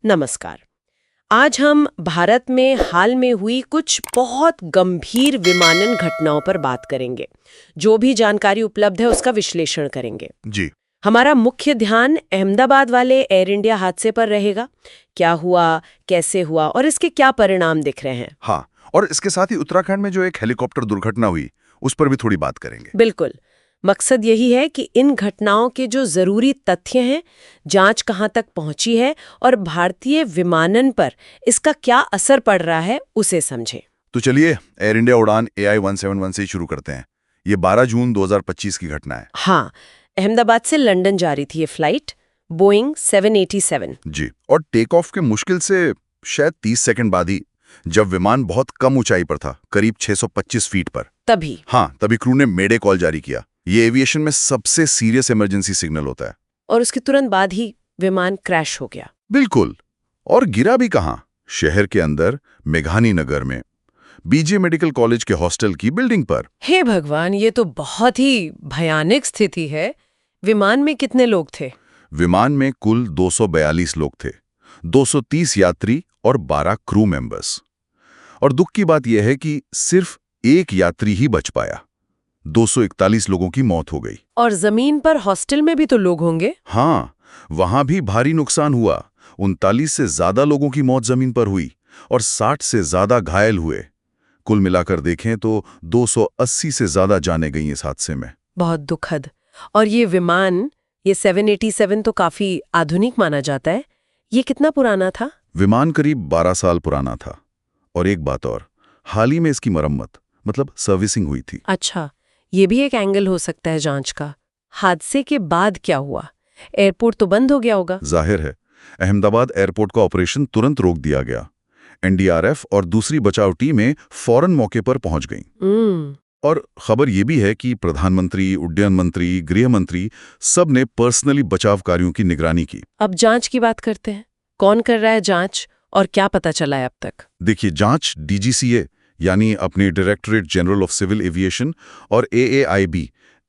नमस्कार। आज हम भारत में हाल में हुई कुछ बहुत गंभीर विमानन घटनाओं पर बात करेंगे। जो भी जानकारी उपलब्ध है उसका विश्लेषण करेंगे। जी। हमारा मुख्य ध्यान अहमदाबाद वाले एयर इंडिया हादसे पर रहेगा। क्या हुआ, कैसे हुआ और इसके क्या परिणाम दिख रहे हैं। हाँ, और इसके साथ ही उत्तराखंड में जो एक हेलीकॉप्टर दुर्घटना हुई उस पर भी थोड़ी बात करेंगे। बिल्कुल। मकसद यही है कि इन घटनाओं के जो जरूरी तथ्य हैं, जांच कहां तक पहुंची है और भारतीय विमानन पर इसका क्या असर पड़ रहा है उसे समझें। तो चलिए एयर इंडिया उड़ान AI 171 से शुरू करते हैं। ये 12 जून 2025 की घटना है। हाँ, अहमदाबाद से लंदन जा रही थी ये फ्लाइट, बोइंग 787। जी, और टेक ऑफ के मुश्किल से शायद 30 सेकंड बाद ही, जब विमान बहुत कम ऊंचाई पर था, करीब 625 फीट पर, तभी क्रू ने मेडे कॉल जारी किया। ये एविएशन में सबसे सीरियस इमरजेंसी सिग्नल होता है। और उसके तुरंत बाद ही विमान क्रैश हो गया। बिल्कुल। और गिरा भी कहाँ? शहर के अंदर मेघानी नगर में BJ मेडिकल कॉलेज के हॉस्टल की बिल्डिंग पर। हे भगवान, ये तो बहुत ही भयानक स्थिति है। विमान में कितने लोग थे? विमान में कुल 242 लोग थे, 230 यात्री और 12 क्रू मेंबर्स। और दुख की बात यह है कि सिर्फ एक यात्री ही बच पाया। 241 लोगों की मौत हो गई। और जमीन पर हॉस्टल में भी तो लोग होंगे। हाँ, वहां भी भारी नुकसान हुआ। 39 से ज्यादा लोगों की मौत जमीन पर हुई और 60 से ज्यादा घायल हुए। कुल मिलाकर देखें तो 280 से ज्यादा जानें गई इस हादसे में। बहुत दुखद। और ये विमान, ये 787 तो काफी आधुनिक माना जाता है। ये कितना पुराना था? विमान करीब 12 साल पुराना था। और एक बात और, हाल ही में इसकी मरम्मत मतलब सर्विसिंग हुई थी। अच्छा, ये भी एक एंगल हो सकता है जांच का। हादसे के बाद क्या हुआ? एयरपोर्ट तो बंद हो गया होगा। जाहिर है, अहमदाबाद एयरपोर्ट का ऑपरेशन तुरंत रोक दिया गया। NDRF और दूसरी बचाव टीमें फौरन मौके पर पहुंच गईं। और खबर यह भी है कि प्रधानमंत्री, उड्डयन मंत्री, गृह मंत्री सब ने पर्सनली बचाव कार्यों की निगरानी की। अब जांच की बात करते हैं। कौन कर रहा है जांच और क्या पता चला है अब तक? देखिए, जांच DGCA यानी अपने directorate general of civil aviation और AAIB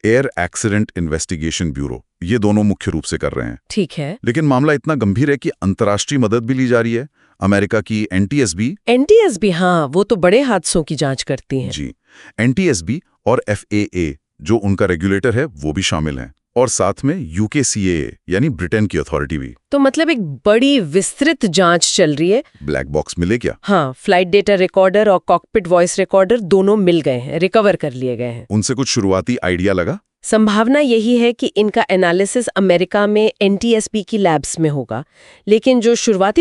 air accident investigation bureau, ये दोनों मुख्य रूप से कर रहे हैं। ठीक है। लेकिन मामला इतना गंभीर है कि अंतर्राष्ट्रीय मदद भी ली जा रही है। अमेरिका की NTSB, हाँ, वो तो बड़े हादसों की जांच करती हैं। जी, NTSB और FAA जो उनका रेगुलेटर है वो भी शामिल हैं। और साथ में UKCAA यानी ब्रिटेन की अथॉरिटी भी। तो मतलब एक बड़ी विस्तृत जांच चल रही है। ब्लैक बॉक्स मिले क्या? हाँ, फ्लाइट डेटा रिकॉर्डर और कॉकपिट वॉइस रिकॉर्डर दोनों मिल गए हैं, रिकवर कर लिए गए हैं। उनसे कुछ शुरुआती आइडिया लगा? संभावना यही है कि इनका एनालिसिस अमेरिका में NTSB की लैब्स में होगा, लेकिन जो शुरुआती